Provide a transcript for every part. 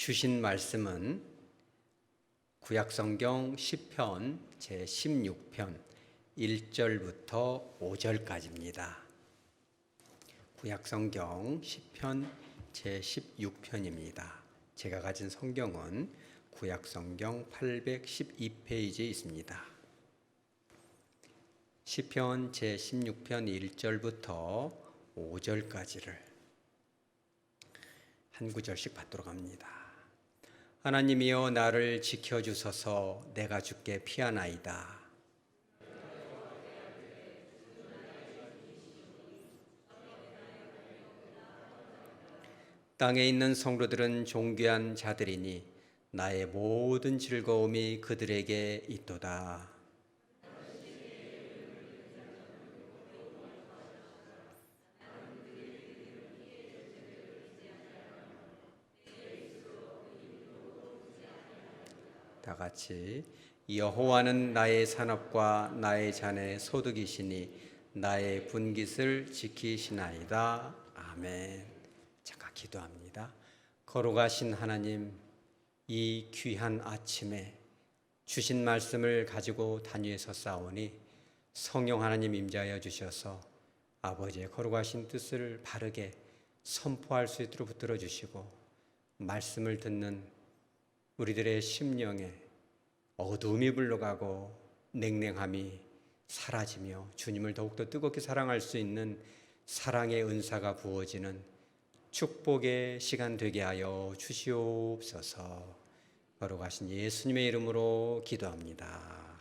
주신 말씀은 구약성경 시편 제16편 1절부터 5절까지입니다. 구약성경 시편 제16편입니다. 제가 가진 성경은 구약성경 812페이지에 있습니다. 시편 제16편 1절부터 5절까지를 한 구절씩 받도록 합니다. 하나님이여 나를 지켜주소서. 내가 주께 피하나이다. 땅에 있는 성도들은 존귀한 자들이니 나의 모든 즐거움이 그들에게 있도다. 다 같이 여호와는 나의 산업과 나의 잔의 소득이시니 나의 분깃을 지키시나이다. 아멘. 잠깐 기도합니다. 거룩하신 하나님, 이 귀한 아침에 주신 말씀을 가지고 단위에 섰사오니 성령 하나님 임재하여 주셔서 아버지의 거룩하신 뜻을 바르게 선포할 수 있도록 붙들어 주시고 말씀을 듣는 우리들의 심령에 어두움이 물러가고 냉랭함이 사라지며 주님을 더욱더 뜨겁게 사랑할 수 있는 사랑의 은사가 부어지는 축복의 시간 되게 하여 주시옵소서. 거룩하신 예수님의 이름으로 기도합니다.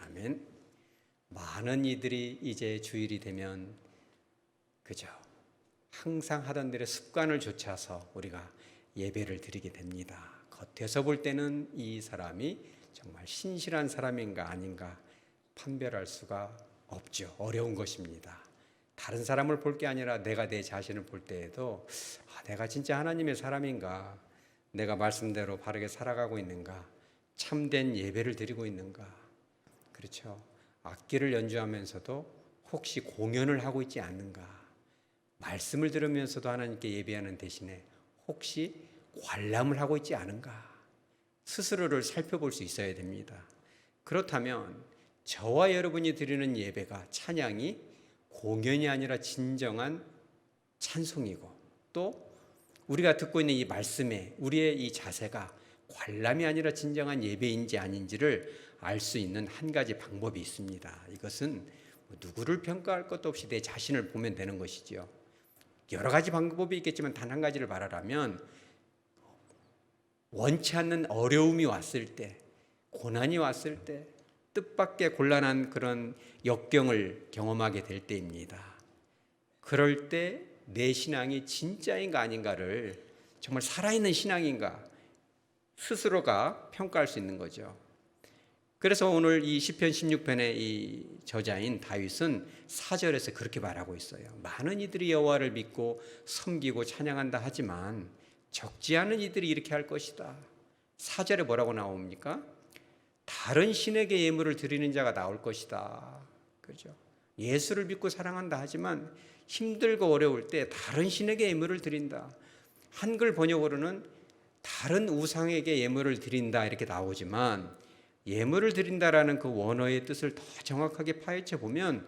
아멘. 많은 이들이 이제 주일이 되면 그저 항상 하던 대로 습관을 좇아서 우리가 예배를 드리게 됩니다. 겉에서 볼 때는 이 사람이 정말 신실한 사람인가 아닌가 판별할 수가 없죠. 어려운 것입니다. 다른 사람을 볼 게 아니라 내가 내 자신을 볼 때에도 내가 진짜 하나님의 사람인가, 내가 말씀대로 바르게 살아가고 있는가, 참된 예배를 드리고 있는가. 그렇죠. 악기를 연주하면서도 혹시 공연을 하고 있지 않는가, 말씀을 들으면서도 하나님께 예배하는 대신에 혹시 관람을 하고 있지 않은가, 스스로를 살펴볼 수 있어야 됩니다. 그렇다면 저와 여러분이 드리는 예배가, 찬양이 공연이 아니라 진정한 찬송이고, 또 우리가 듣고 있는 이 말씀에 우리의 이 자세가 관람이 아니라 진정한 예배인지 아닌지를 알 수 있는 한 가지 방법이 있습니다. 이것은 누구를 평가할 것도 없이 내 자신을 보면 되는 것이죠. 여러 가지 방법이 있겠지만 단 한 가지를 말하라면, 원치 않는 어려움이 왔을 때, 고난이 왔을 때, 뜻밖의 곤란한 그런 역경을 경험하게 될 때입니다. 그럴 때 내 신앙이 진짜인가 아닌가를, 정말 살아있는 신앙인가 스스로가 평가할 수 있는 거죠. 그래서 오늘 이 시편 16편의 이 저자인 다윗은 4절에서 그렇게 말하고 있어요. 많은 이들이 여호와를 믿고 섬기고 찬양한다 하지만 적지 않은 이들이 이렇게 할 것이다. 4절에 뭐라고 나옵니까? 다른 신에게 예물을 드리는 자가 나올 것이다. 그죠? 예수를 믿고 사랑한다 하지만 힘들고 어려울 때 다른 신에게 예물을 드린다. 한글 번역으로는 다른 우상에게 예물을 드린다 이렇게 나오지만, 예물을 드린다라는 그 원어의 뜻을 더 정확하게 파헤쳐 보면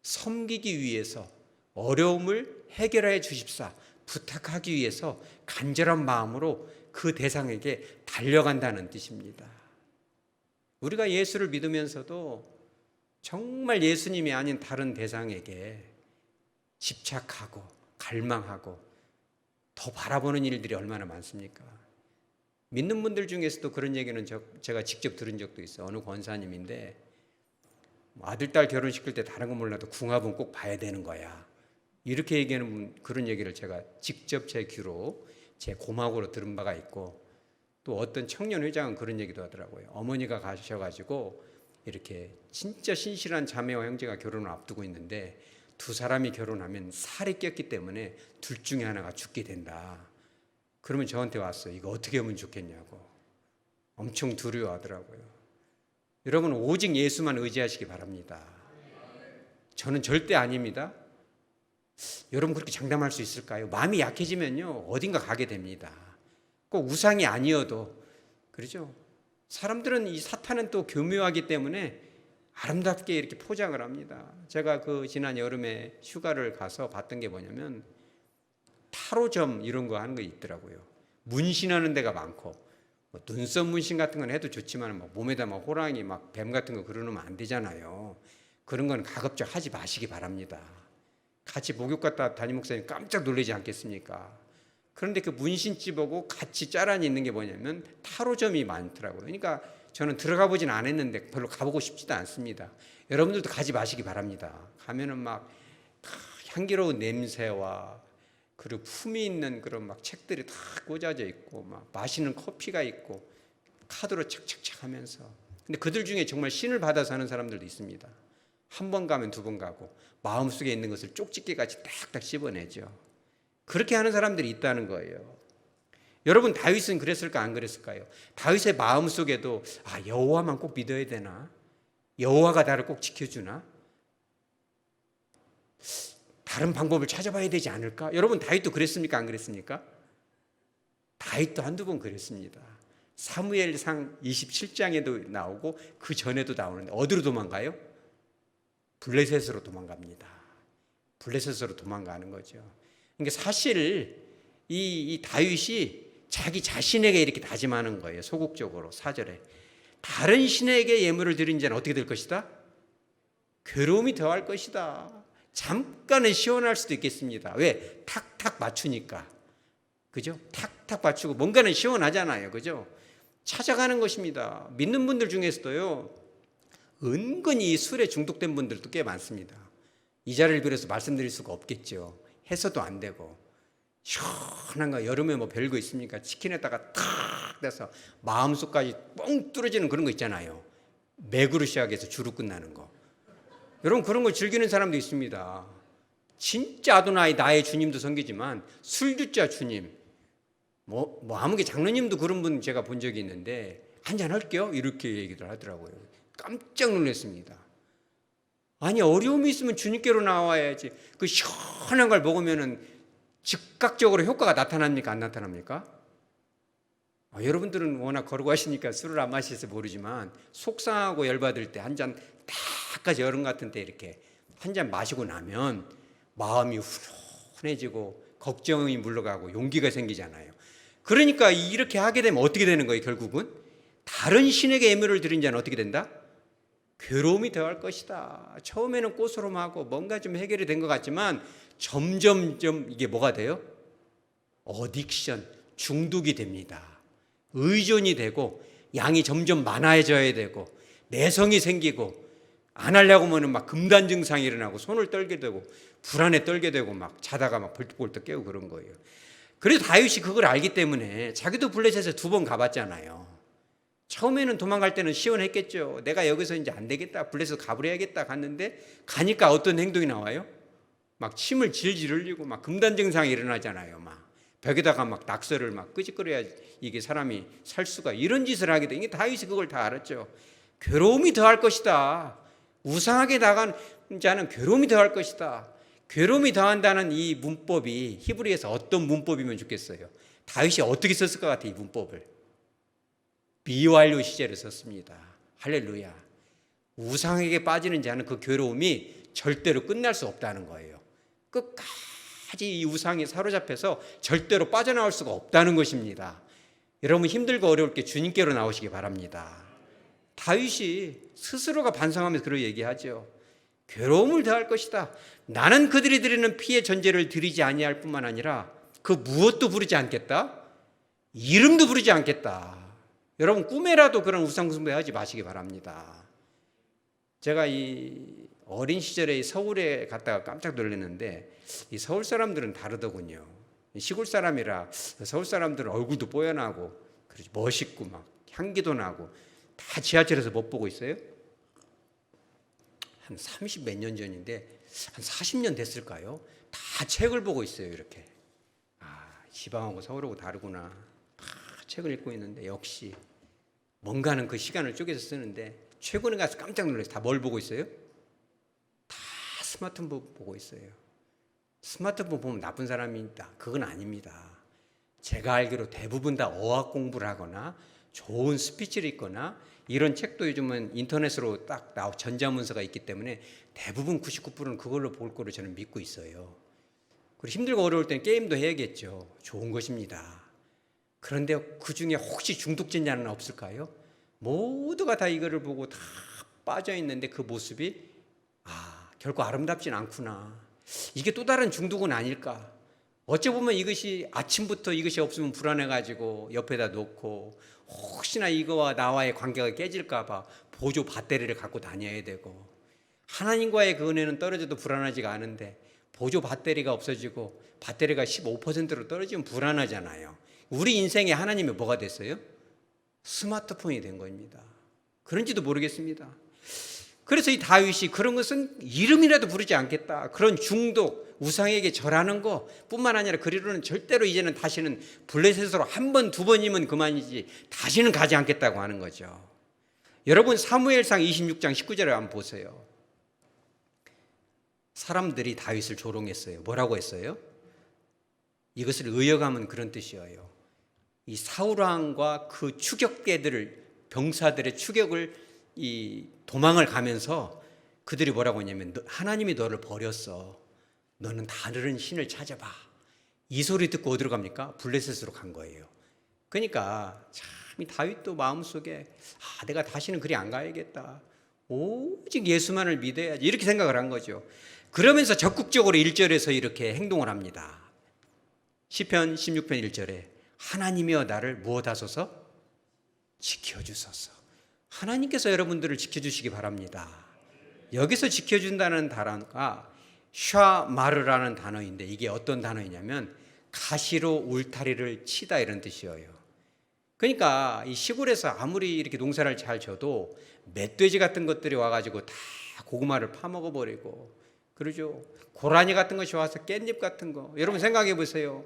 섬기기 위해서, 어려움을 해결해 주십사 부탁하기 위해서 간절한 마음으로 그 대상에게 달려간다는 뜻입니다. 우리가 예수를 믿으면서도 정말 예수님이 아닌 다른 대상에게 집착하고 갈망하고 더 바라보는 일들이 얼마나 많습니까? 믿는 분들 중에서도 그런 얘기는 제가 직접 들은 적도 있어요. 어느 권사님인데 아들, 딸 결혼시킬 때 다른 건 몰라도 궁합은 꼭 봐야 되는 거야, 이렇게 얘기하는 그런 얘기를 제가 직접 제 귀로, 제 고막으로 들은 바가 있고, 또 어떤 청년 회장은 그런 얘기도 하더라고요. 어머니가 가셔가지고 이렇게 진짜 신실한 자매와 형제가 결혼을 앞두고 있는데 두 사람이 결혼하면 살이 꼈기 때문에 둘 중에 하나가 죽게 된다. 그러면 저한테 왔어요. 이거 어떻게 하면 좋겠냐고. 엄청 두려워하더라고요. 여러분, 오직 예수만 의지하시기 바랍니다. 저는 절대 아닙니다. 여러분 그렇게 장담할 수 있을까요? 마음이 약해지면요 어딘가 가게 됩니다. 꼭 우상이 아니어도 그렇죠. 사람들은 이 사탄은 또 교묘하기 때문에 아름답게 이렇게 포장을 합니다. 제가 그 지난 여름에 휴가를 가서 봤던 게 뭐냐면 타로점 이런 거 하는 거 있더라고요. 문신하는 데가 많고 뭐 눈썹 문신 같은 건 해도 좋지만 뭐 몸에다 막 호랑이 막 뱀 같은 거 그려놓으면 안 되잖아요. 그런 건 가급적 하지 마시기 바랍니다. 같이 목욕 갔다 담임 목사님 깜짝 놀라지 않겠습니까? 그런데 그 문신집하고 같이 짜란이 있는 게 뭐냐면 타로점이 많더라고요. 그러니까 저는 들어가 보진 않았는데 별로 가보고 싶지도 않습니다. 여러분들도 가지 마시기 바랍니다. 가면은 막 향기로운 냄새와 그리고 품이 있는 그런 막 책들이 다 꽂아져 있고 막 마시는 커피가 있고 카드로 착착착 하면서, 근데 그들 중에 정말 신을 받아서 하는 사람들도 있습니다. 한 번 가면 두 번 가고 마음속에 있는 것을 쪽집게 같이 딱딱 씹어내죠. 그렇게 하는 사람들이 있다는 거예요. 여러분, 다윗은 그랬을까 안 그랬을까요? 다윗의 마음속에도 여호와만 꼭 믿어야 되나? 여호와가 나를 꼭 지켜주나? 다른 방법을 찾아봐야 되지 않을까? 여러분, 다윗도 그랬습니까 안 그랬습니까? 다윗도 한두 번 그랬습니다. 사무엘상 27장에도 나오고 그 전에도 나오는데 어디로 도망가요? 블레셋으로 도망갑니다. 블레셋으로 도망가는 거죠. 그러니까 사실 이 다윗이 자기 자신에게 이렇게 다짐하는 거예요. 소극적으로 4절에 다른 신에게 예물을 드린 자는 어떻게 될 것이다? 괴로움이 더할 것이다. 잠깐은 시원할 수도 있겠습니다. 왜? 탁탁 맞추니까. 그죠? 탁탁 맞추고 뭔가는 시원하잖아요. 그죠? 찾아가는 것입니다. 믿는 분들 중에서도요, 은근히 술에 중독된 분들도 꽤 많습니다. 이 자리를 빌어서 말씀드릴 수가 없겠죠. 해서도 안 되고. 시원한 거, 여름에 뭐 별거 있습니까? 치킨에다가 탁 돼서 마음속까지 뻥 뚫어지는 그런 거 있잖아요. 맥으로 시작해서 주로 끝나는 거. 여러분, 그런 걸 즐기는 사람도 있습니다. 진짜 아도나이 나의 주님도 섬기지만 술주자 주님, 뭐 아무개 장로님도 그런 분 제가 본 적이 있는데 한잔 할게요 이렇게 얘기를 하더라고요. 깜짝 놀랐습니다. 아니, 어려움이 있으면 주님께로 나와야지. 그 시원한 걸 먹으면은 즉각적으로 효과가 나타납니까 안 나타납니까? 여러분들은 워낙 거룩하시니까 술을 안 마셔서 모르지만 속상하고 열받을 때 한 잔 딱까지 여름 같은 때 이렇게 한 잔 마시고 나면 마음이 훈훈해지고 걱정이 물러가고 용기가 생기잖아요. 그러니까 이렇게 하게 되면 어떻게 되는 거예요? 결국은 다른 신에게 예물을 드린 자는 어떻게 된다? 괴로움이 더할 것이다. 처음에는 꼬스름하고 뭔가 좀 해결이 된 것 같지만 점점점 이게 뭐가 돼요? 어딕션, 중독이 됩니다. 의존이 되고 양이 점점 많아져야 되고 내성이 생기고 안 하려고 하면 막 금단 증상이 일어나고 손을 떨게 되고 불안에 떨게 되고 막 자다가 막 벌떡벌떡 깨고 그런 거예요. 그래서 다윗이 그걸 알기 때문에 자기도 블레셋에 2번 가봤잖아요. 처음에는 도망갈 때는 시원했겠죠. 내가 여기서 이제 안 되겠다, 블레셋 가버려야겠다 갔는데 가니까 어떤 행동이 나와요? 막 침을 질질 흘리고 막 금단 증상이 일어나잖아요. 막 벽에다가 막 낙서를 막 끄집거려야 이게 사람이 살 수가, 이런 짓을 하게 돼. 이게 다윗이 그걸 다 알았죠. 괴로움이 더할 것이다. 우상하게 나간 자는 괴로움이 더할 것이다. 괴로움이 더한다는 이 문법이 히브리에서 어떤 문법이면 좋겠어요? 다윗이 어떻게 썼을 것 같아요? 이 문법을 미완료 시제를 썼습니다. 할렐루야. 우상에게 빠지는 자는 그 괴로움이 절대로 끝날 수 없다는 거예요. 끝까지 이 우상에 사로잡혀서 절대로 빠져나올 수가 없다는 것입니다. 여러분, 힘들고 어려울 때 주님께로 나오시기 바랍니다. 다윗이 스스로가 반성하면서 그렇게 얘기하죠. 괴로움을 더할 것이다. 나는 그들이 드리는 피의 전제를 드리지 아니할 뿐만 아니라 그 무엇도 부르지 않겠다. 이름도 부르지 않겠다. 여러분, 꿈에라도 그런 우상 숭배하지 마시기 바랍니다. 제가 이 어린 시절에 서울에 갔다가 깜짝 놀랐는데 이 서울 사람들은 다르더군요. 시골 사람이라 서울 사람들은 얼굴도 뽀연하고 멋있고 막 향기도 나고 다 지하철에서 못 보고 있어요. 한 30 몇 년 전인데 한 40년 됐을까요? 다 책을 보고 있어요. 이렇게. 지방하고 서울하고 다르구나. 다 책을 읽고 있는데 역시 뭔가는 그 시간을 쪼개서 쓰는데 최근에 가서 깜짝 놀랐어요. 다 뭘 보고 있어요? 다 스마트폰 보고 있어요. 스마트폰 보면 나쁜 사람이다. 그건 아닙니다. 제가 알기로 대부분 다 어학 공부를 하거나 좋은 스피치를 읽거나 이런 책도 요즘은 인터넷으로 딱 전자문서가 있기 때문에 대부분 99%는 그걸로 볼 거로 저는 믿고 있어요. 그리고 힘들고 어려울 때는 게임도 해야겠죠. 좋은 것입니다. 그런데 그 중에 혹시 중독자는 없을까요? 모두가 다 이거를 보고 다 빠져 있는데 그 모습이 결코 아름답진 않구나. 이게 또 다른 중독은 아닐까? 어찌 보면 이것이 아침부터 이것이 없으면 불안해가지고 옆에다 놓고 혹시나 이거와 나와의 관계가 깨질까 봐 보조 배터리를 갖고 다녀야 되고, 하나님과의 그 은혜는 떨어져도 불안하지가 않은데 보조 배터리가 없어지고 배터리가 15%로 떨어지면 불안하잖아요. 우리 인생에 하나님이 뭐가 됐어요? 스마트폰이 된 겁니다. 그런지도 모르겠습니다. 그래서 이 다윗이 그런 것은 이름이라도 부르지 않겠다. 그런 중독, 우상에게 절하는 거 뿐만 아니라 그리로는 절대로 이제는 다시는 블레셋으로 한 번, 두 번이면 그만이지 다시는 가지 않겠다고 하는 거죠. 여러분 사무엘상 26장 19절에 한번 보세요. 사람들이 다윗을 조롱했어요. 뭐라고 했어요? 이것을 의역하면 그런 뜻이에요. 이 사울왕과 그 추격대들을, 병사들의 추격을 도망을 가면서 그들이 뭐라고 했냐면 하나님이 너를 버렸어. 너는 다른 신을 찾아봐. 이 소리 듣고 어디로 갑니까? 블레셋으로 간 거예요. 그러니까 참 이 다윗도 마음속에 내가 다시는 그리 안 가야겠다. 오직 예수만을 믿어야지. 이렇게 생각을 한 거죠. 그러면서 적극적으로 1절에서 이렇게 행동을 합니다. 시편 16편 1절에 하나님이여 나를 무엇하소서? 지켜주소서. 하나님께서 여러분들을 지켜주시기 바랍니다. 여기서 지켜준다는 단어가 샤마르라는 단어인데 이게 어떤 단어이냐면 가시로 울타리를 치다 이런 뜻이에요. 그러니까 이 시골에서 아무리 이렇게 농사를 잘 져도 멧돼지 같은 것들이 와가지고 다 고구마를 파먹어버리고 그러죠. 고라니 같은 것이 와서 깻잎 같은 거. 여러분 생각해 보세요.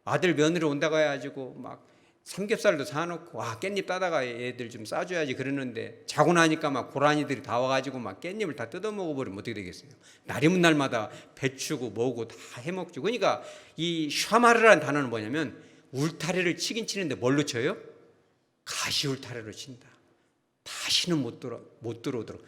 아들 며느리 온다고 해가지고 막 삼겹살도 사놓고 깻잎 따다가 애들 좀 싸줘야지 그러는데 자고 나니까 막 고라니들이 다 와가지고 막 깻잎을 다 뜯어먹어버리면 어떻게 되겠어요? 날이면 날마다 배추고 뭐고 다 해먹죠. 그러니까 이 샤마르라는 단어는 뭐냐면 울타리를 치긴 치는데 뭘로 쳐요? 가시 울타리로 친다. 다시는 못 들어오도록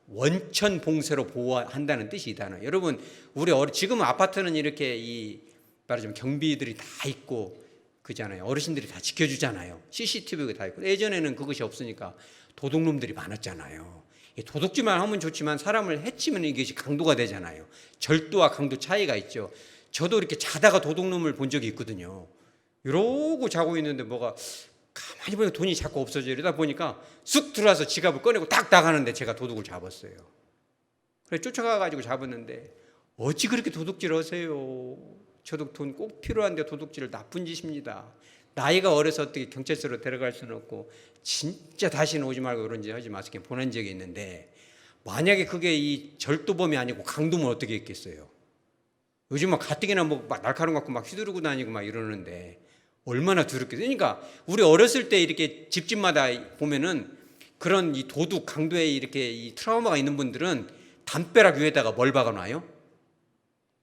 원천 봉쇄로 보호한다는 뜻이 이 단어. 여러분 우리 지금 아파트는 이렇게 말하자면 경비들이 다 있고 그잖아요. 어르신들이 다 지켜주잖아요. CCTV가 다 있고. 예전에는 그것이 없으니까 도둑놈들이 많았잖아요. 도둑질만 하면 좋지만 사람을 해치면 이것이 강도가 되잖아요. 절도와 강도 차이가 있죠. 저도 이렇게 자다가 도둑놈을 본 적이 있거든요. 이러고 자고 있는데 뭐가 가만히 보니까 돈이 자꾸 없어져. 이러다 보니까 쑥 들어와서 지갑을 꺼내고 딱 나가는데 제가 도둑을 잡았어요. 그래서 쫓아가가지고 잡았는데 어찌 그렇게 도둑질 하세요? 저도 돈 꼭 필요한데 도둑질을 나쁜 짓입니다. 나이가 어려서 어떻게 경찰서로 데려갈 수는 없고 진짜 다시는 오지 말고 그런 짓 하지 마세요. 보낸 적이 있는데 만약에 그게 이 절도범이 아니고 강도면 어떻게 했겠어요? 요즘 막 가뜩이나 막 날카로운 거 갖고 막 휘두르고 다니고 막 이러는데 얼마나 두렵겠어요. 그러니까 우리 어렸을 때 이렇게 집집마다 보면은 그런 이 도둑 강도에 이렇게 이 트라우마가 있는 분들은 담벼락 위에다가 뭘 박아놔요?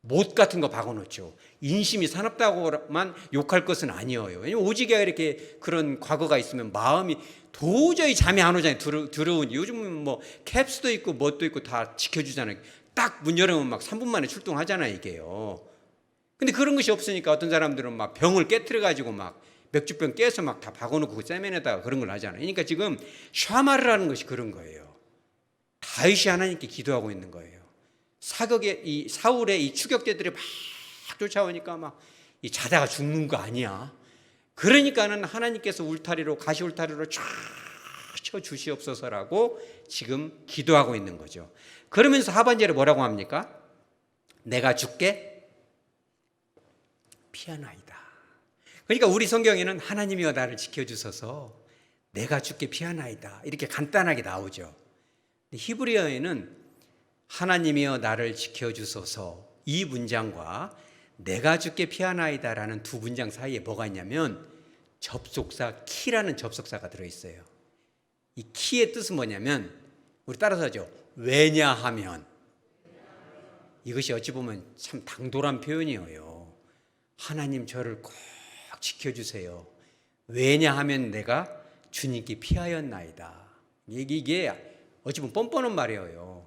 못 같은 거 박아놓죠. 인심이 사납다고만 욕할 것은 아니에요. 왜냐면 오지게 이렇게 그런 과거가 있으면 마음이 도저히 잠이 안 오잖아요. 두려운. 요즘은 뭐 캡스도 있고 뭣도 있고 다 지켜주잖아요. 딱 문 열으면 막 3분 만에 출동하잖아요, 이게요. 근데 그런 것이 없으니까 어떤 사람들은 막 병을 깨트려가지고 막 맥주병 깨서 막 다 박아놓고 그 세면에다가 그런 걸 하잖아요. 그러니까 지금 샤마르라는 것이 그런 거예요. 다윗이 하나님께 기도하고 있는 거예요. 이 사울의 이 추격대들이 막 쫓아오니까 막 이 자다가 죽는 거 아니야. 그러니까는 하나님께서 울타리로 가시 울타리로 쫙 쳐 주시옵소서라고 지금 기도하고 있는 거죠. 그러면서 하반절에 뭐라고 합니까? 내가 죽게 피하나이다. 그러니까 우리 성경에는 하나님이여 나를 지켜주소서 내가 죽게 피하나이다 이렇게 간단하게 나오죠. 히브리어에는 하나님이여 나를 지켜주소서 이 문장과 내가 죽게 피하나이다라는 두 문장 사이에 뭐가 있냐면 접속사 키라는 접속사가 들어있어요. 이 키의 뜻은 뭐냐면 우리 따라서 하죠. 왜냐하면. 이것이 어찌 보면 참 당돌한 표현이에요. 하나님 저를 꼭 지켜주세요. 왜냐하면 내가 주님께 피하였나이다. 이게 어찌 보면 뻔뻔한 말이에요.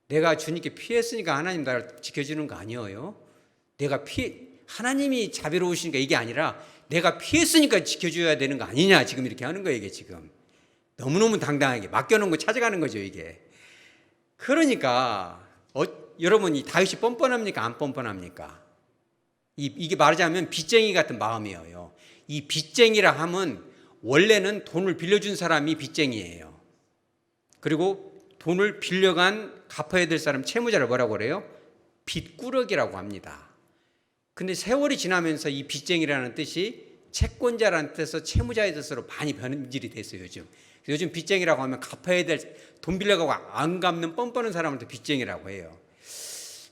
내가 주님께 피했으니까 하나님 나를 지켜주는 거 아니에요. 하나님이 자비로우시니까 이게 아니라 내가 피했으니까 지켜줘야 되는 거 아니냐, 지금 이렇게 하는 거예요. 이게 지금 너무너무 당당하게 맡겨놓은 거 찾아가는 거죠, 이게. 그러니까 여러분, 이 다윗이 뻔뻔합니까, 안 뻔뻔합니까? 이게 말하자면 빚쟁이 같은 마음이에요. 이 빚쟁이라 하면 원래는 돈을 빌려준 사람이 빚쟁이에요. 그리고 돈을 빌려간 갚아야 될 사람, 채무자를 뭐라고 그래요? 빚꾸러기라고 합니다. 근데 세월이 지나면서 이 빚쟁이라는 뜻이 채권자라는 뜻에서 채무자의 뜻으로 많이 변질이 됐어요, 요즘. 요즘 빚쟁이라고 하면 갚아야 될, 돈 빌려가고 안 갚는 뻔뻔한 사람한테 빚쟁이라고 해요.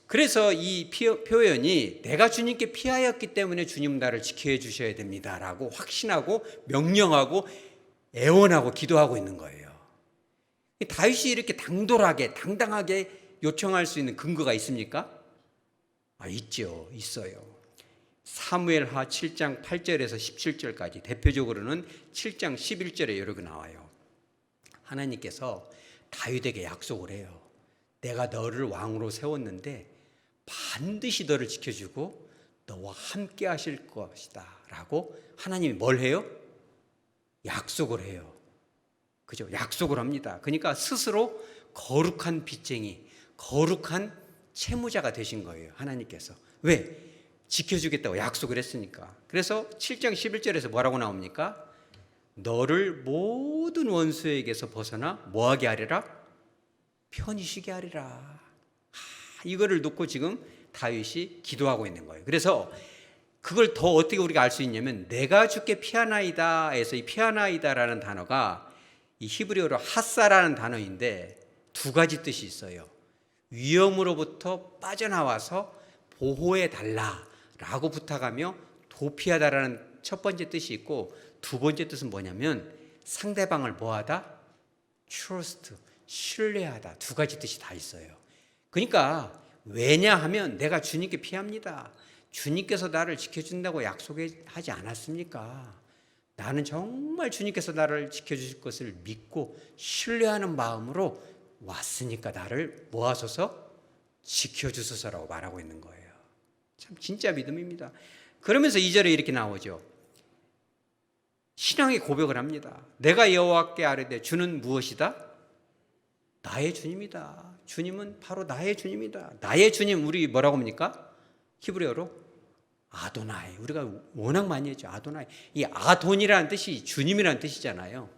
그래서 이 표현이 내가 주님께 피하였기 때문에 주님 나를 지켜해 주셔야 됩니다라고 확신하고 명령하고 애원하고 기도하고 있는 거예요. 다윗이 이렇게 당돌하게 당당하게 요청할 수 있는 근거가 있습니까? 있죠. 있어요. 사무엘하 7장 8절에서 17절까지, 대표적으로는 7장 11절에 이렇게 나와요. 하나님께서 다윗에게 약속을 해요. 내가 너를 왕으로 세웠는데 반드시 너를 지켜주고 너와 함께 하실 것이다 라고 하나님이 뭘 해요? 약속을 해요. 그죠? 약속을 합니다. 그러니까 스스로 거룩한 빚쟁이, 거룩한 채무자가 되신 거예요, 하나님께서. 왜? 지켜주겠다고 약속을 했으니까. 그래서 7장 11절에서 뭐라고 나옵니까? 너를 모든 원수에게서 벗어나 뭐하게 하리라? 편히 쉬게 하리라. 이거를 놓고 지금 다윗이 기도하고 있는 거예요. 그래서 그걸 더 어떻게 우리가 알 수 있냐면, 내가 주께 피하나이다에서 이 피하나이다라는 단어가 이 히브리어로 핫사라는 단어인데 두 가지 뜻이 있어요. 위험으로부터 빠져나와서 보호해 달라라고 부탁하며 도피하다라는 첫 번째 뜻이 있고, 두 번째 뜻은 뭐냐면 상대방을 뭐하다? trust, 신뢰하다. 두 가지 뜻이 다 있어요. 그러니까 왜냐하면 내가 주님께 피합니다. 주님께서 나를 지켜준다고 약속하지 않았습니까? 나는 정말 주님께서 나를 지켜주실 것을 믿고 신뢰하는 마음으로 왔으니까 나를 모아서서 지켜주소서라고 말하고 있는 거예요. 참 진짜 믿음입니다. 그러면서 2절에 이렇게 나오죠. 신앙의 고백을 합니다. 내가 여호와께 아뢰되 주는 무엇이다? 나의 주님이다. 주님은 바로 나의 주님이다. 나의 주님, 우리 뭐라고 합니까? 히브리어로 아도나이. 우리가 워낙 많이 했죠. 아도나이. 이 아돈이라는 뜻이 주님이라는 뜻이잖아요.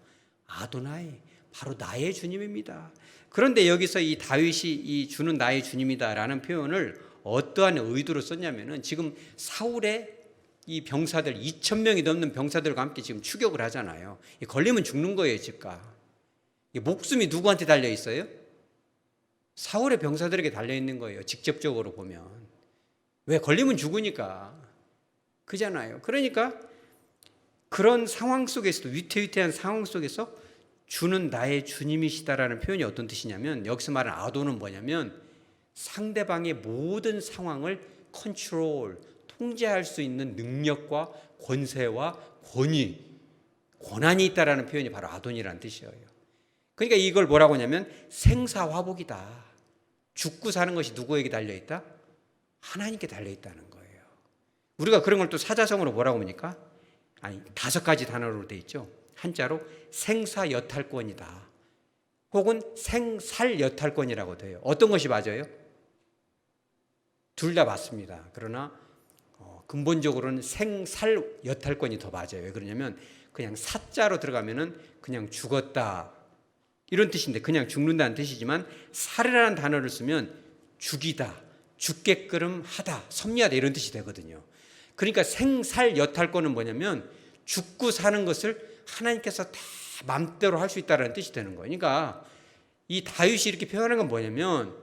아도나이, 바로 나의 주님입니다. 그런데 여기서 이 다윗이 이 주는 나의 주님이다라는 표현을 어떠한 의도로 썼냐면은, 지금 사울의 이 병사들 2,000명이 넘는 병사들과 함께 지금 추격을 하잖아요. 걸리면 죽는 거예요, 즉각. 목숨이 누구한테 달려 있어요? 사울의 병사들에게 달려 있는 거예요, 직접적으로 보면. 왜? 걸리면 죽으니까. 그잖아요. 그러니까 그런 상황 속에서도, 위태위태한 상황 속에서 주는 나의 주님이시다라는 표현이 어떤 뜻이냐면, 여기서 말하는 아도는 뭐냐면 상대방의 모든 상황을 컨트롤, 통제할 수 있는 능력과 권세와 권한이 있다라는 표현이 바로 아돈이라는 뜻이에요. 그러니까 이걸 뭐라고 하냐면 생사화복이다. 죽고 사는 것이 누구에게 달려있다? 하나님께 달려있다는 거예요. 우리가 그런 걸 또 사자성어로 뭐라고 합니까? 5가지 단어로 돼 있죠. 한자로 생사여탈권이다. 혹은 생살여탈권이라고 돼요. 어떤 것이 맞아요? 둘 다 맞습니다. 그러나 근본적으로는 생살여탈권이 더 맞아요. 왜 그러냐면 그냥 사자로 들어가면은 그냥 죽었다 이런 뜻인데, 그냥 죽는다는 뜻이지만 살이라는 단어를 쓰면 죽이다, 죽게끔 하다, 섭리하다 이런 뜻이 되거든요. 그러니까 생살여탈권은 뭐냐면 죽고 사는 것을 하나님께서 다 마음대로 할 수 있다는 뜻이 되는 거예요. 그러니까 이 다윗이 이렇게 표현한 건 뭐냐면,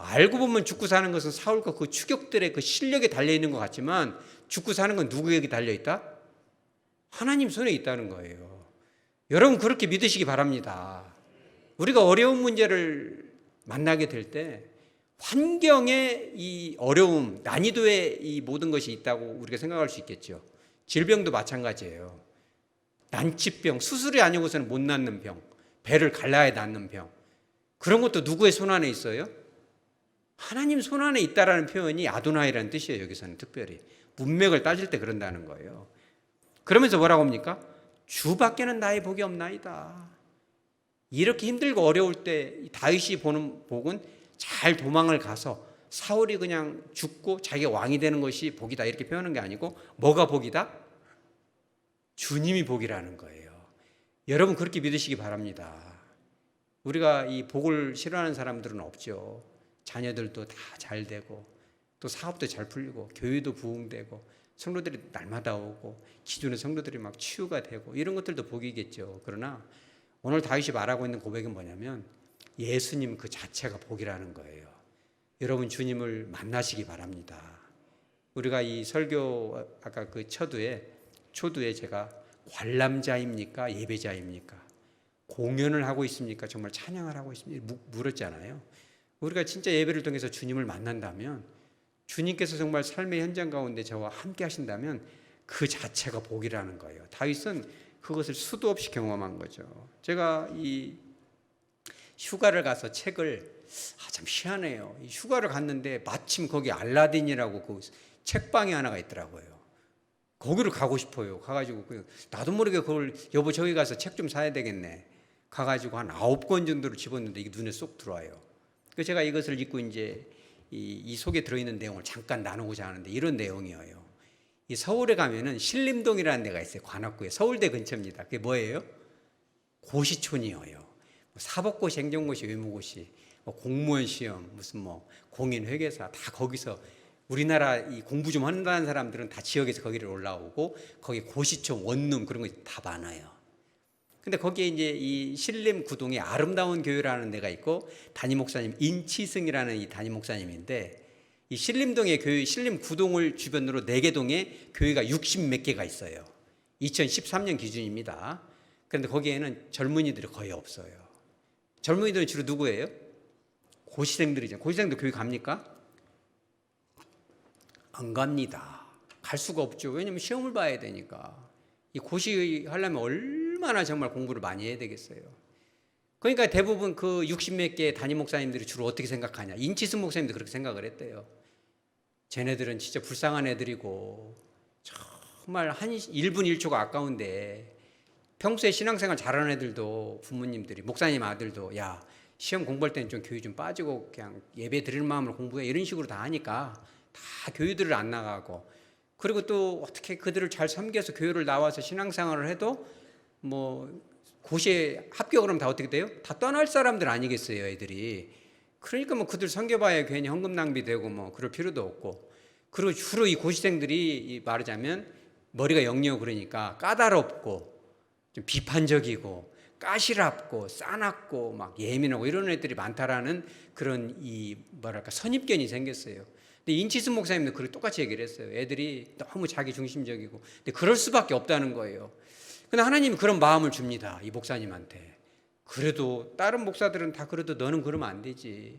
알고 보면 죽고 사는 것은 사울과 그 추격들의 그 실력에 달려있는 것 같지만 죽고 사는 건 누구에게 달려있다? 하나님 손에 있다는 거예요. 여러분 그렇게 믿으시기 바랍니다. 우리가 어려운 문제를 만나게 될 때 환경의 이 어려움, 난이도의 이 모든 것이 있다고 우리가 생각할 수 있겠죠. 질병도 마찬가지예요. 난치병, 수술이 아니고서는 못 낫는 병, 배를 갈라야 낫는 병, 그런 것도 누구의 손안에 있어요? 하나님 손안에 있다라는 표현이 아도나이라는 뜻이에요. 여기서는 특별히 문맥을 따질 때 그런다는 거예요. 그러면서 뭐라고 합니까? 주밖에는 나의 복이 없나이다. 이렇게 힘들고 어려울 때 다윗이 보는 복은 잘 도망을 가서 사울이 그냥 죽고 자기가 왕이 되는 것이 복이다 이렇게 표현하는 게 아니고 뭐가 복이다? 주님이 복이라는 거예요. 여러분 그렇게 믿으시기 바랍니다. 우리가 이 복을 싫어하는 사람들은 없죠. 자녀들도 다 잘 되고 또 사업도 잘 풀리고 교회도 부흥되고 성도들이 날마다 오고 기존의 성도들이 막 치유가 되고 이런 것들도 복이겠죠. 그러나 오늘 다윗이 말하고 있는 고백은 뭐냐면 예수님 그 자체가 복이라는 거예요. 여러분 주님을 만나시기 바랍니다. 우리가 이 설교 아까 그 초두에 제가 관람자입니까? 예배자입니까? 공연을 하고 있습니까? 정말 찬양을 하고 있습니까? 물었잖아요. 우리가 진짜 예배를 통해서 주님을 만난다면 주님께서 정말 삶의 현장 가운데 저와 함께 하신다면 그 자체가 복이라는 거예요. 다윗은 그것을 수도 없이 경험한 거죠. 제가 이 휴가를 가서 책을 참 희한해요. 이 휴가를 갔는데 마침 거기 알라딘이라고 그 책방이 하나가 있더라고요. 거기로 가고 싶어요. 가가지고 나도 모르게 그걸 여보 저기 가서 책 좀 사야 되겠네. 가가지고 한 9권 정도를 집었는데 이게 눈에 쏙 들어와요. 그래서 제가 이것을 읽고 이제 이 속에 들어있는 내용을 잠깐 나누고자 하는데 이런 내용이에요. 이 서울에 가면은 신림동이라는 데가 있어요. 관악구에 서울대 근처입니다. 그게 뭐예요? 고시촌이에요. 사법고시, 행정고시, 외무고시, 공무원 시험, 무슨 공인회계사 다 거기서 우리나라 이 공부 좀 한다는 사람들은 다 지역에서 거기를 올라오고 거기 고시촌, 원룸 그런 거 다 많아요. 근데 거기에 이제 이 신림 구동에 아름다운 교회라는 데가 있고 담임 목사님 인치승이라는 이 담임 목사님인데 이 신림동의 교회, 신림 구동을 주변으로 4개 동에 교회가 60몇 개가 있어요. 2013년 기준입니다. 그런데 거기에는 젊은이들이 거의 없어요. 젊은이들은 주로 누구예요? 고시생들이죠. 고시생들 교회 갑니까? 안 갑니다. 갈 수가 없죠. 왜냐하면 시험을 봐야 되니까. 이 고시 하려면 얼마나 정말 공부를 많이 해야 되겠어요. 그러니까 대부분 그 60몇 개 담임 목사님들이 주로 어떻게 생각하냐. 인치승 목사님도 그렇게 생각을 했대요. 쟤네들은 진짜 불쌍한 애들이고 정말 한 1분 1초가 아까운데 평소에 신앙생활 잘하는 애들도 부모님들이 목사님 아들도 야 시험 공부할 때는 좀 교회 좀 빠지고 그냥 예배 드릴 마음으로 공부해 이런 식으로 다 하니까 다 교회들을 안 나가고 그리고 또 어떻게 그들을 잘 섬겨서 교회를 나와서 신앙생활을 해도 고시에 합격을 하면 다 어떻게 돼요? 다 떠날 사람들 아니겠어요 애들이. 그러니까 그들 섬겨봐야 괜히 헌금 낭비되고 그럴 필요도 없고. 그리고 주로 이 고시생들이 말하자면 머리가 영리하고 그러니까 까다롭고 좀 비판적이고 까시랍고 싸납고 막 예민하고 이런 애들이 많다라는 그런 선입견이 생겼어요. 근데 인치승 목사님도 그렇게 똑같이 얘기를 했어요. 애들이 너무 자기 중심적이고 근데 그럴 수밖에 없다는 거예요. 근데 하나님이 그런 마음을 줍니다. 이 목사님한테. 그래도 다른 목사들은 다 그래도 너는 그러면 안 되지.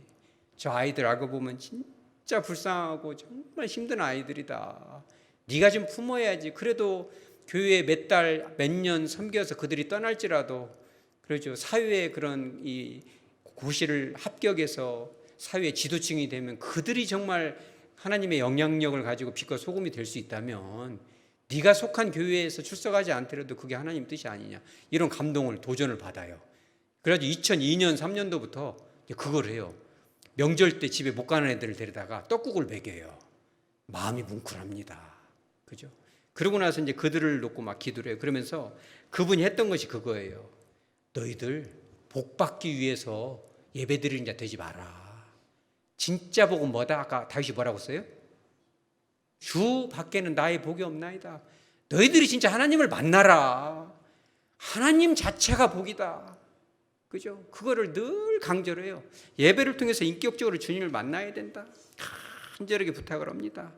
저 아이들 알고 보면 진짜 불쌍하고 정말 힘든 아이들이다. 네가 좀 품어야지. 그래도 교회에 몇 달, 몇 년 섬겨서 그들이 떠날지라도 그러죠. 사회에 그런 이 고시를 합격해서 사회의 지도층이 되면 그들이 정말 하나님의 영향력을 가지고 빛과 소금이 될 수 있다면 네가 속한 교회에서 출석하지 않더라도 그게 하나님 뜻이 아니냐. 이런 감동을 도전을 받아요. 그래가지고 2002년, 3년도부터 그걸 해요. 명절 때 집에 못 가는 애들을 데려다가 떡국을 먹여요. 마음이 뭉클합니다. 그죠? 그러고 나서 이제 그들을 놓고 막 기도를 해요. 그러면서 그분이 했던 것이 그거예요. 너희들 복 받기 위해서 예배 드리는 자 되지 마라. 진짜 복은 뭐다? 아까 다윗이 뭐라고 써요? 주 밖에는 나의 복이 없나이다. 너희들이 진짜 하나님을 만나라. 하나님 자체가 복이다. 그죠? 그거를 늘 강조를 해요. 예배를 통해서 인격적으로 주님을 만나야 된다. 간절하게 부탁을 합니다.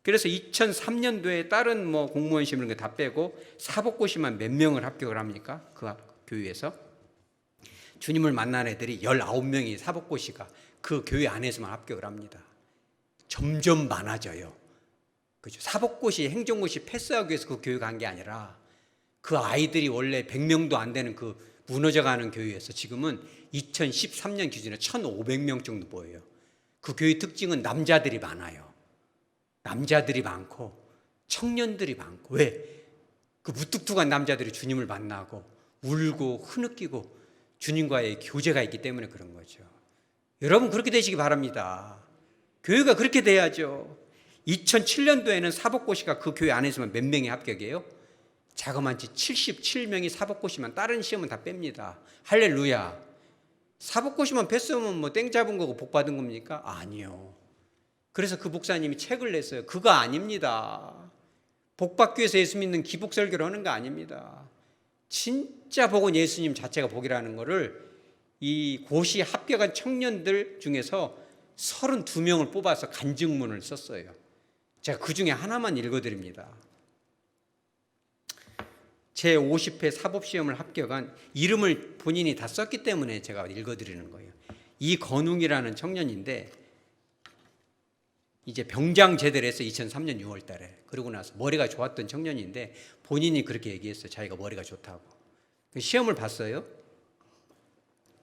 그래서 2003년도에 다른 공무원 시험 이런 거 다 빼고 사법고시만 몇 명을 합격을 합니까? 그 교회에서 주님을 만난 애들이 19명이 사법고시가 그 교회 안에서만 합격을 합니다. 점점 많아져요. 그죠? 사법고시, 행정고시 패스하기 위해서 그 교육 한 게 아니라 그 아이들이 원래 100명도 안 되는 그 무너져가는 교회에서 지금은 2013년 기준에 1,500명 정도 보여요. 그 교회 특징은 남자들이 많아요. 남자들이 많고 청년들이 많고. 왜? 그 무뚝뚝한 남자들이 주님을 만나고 울고 흐느끼고 주님과의 교제가 있기 때문에 그런 거죠. 여러분 그렇게 되시기 바랍니다. 교회가 그렇게 돼야죠. 2007년도에는 사법고시가 그 교회 안에서만 몇 명이 합격해요? 자그마치 77명이 사법고시만, 다른 시험은 다 뺍니다. 할렐루야. 사법고시만 패스하면 뭐 땡 잡은 거고 복 받은 겁니까? 아니요. 그래서 그 목사님이 책을 냈어요. 그거 아닙니다. 복 받기 위해서 예수 믿는 기복설교를 하는 거 아닙니다. 진짜 복은 예수님 자체가 복이라는 거를 이 고시 합격한 청년들 중에서 32명을 뽑아서 간증문을 썼어요. 제가 그 중에 하나만 읽어드립니다. 제50회 사법시험을 합격한, 이름을 본인이 다 썼기 때문에 제가 읽어드리는 거예요. 이건웅이라는 청년인데 이제 병장 제대를 했어요. 2003년 6월 달에. 그러고 나서 머리가 좋았던 청년인데 본인이 그렇게 얘기했어요. 자기가 머리가 좋다고. 시험을 봤어요.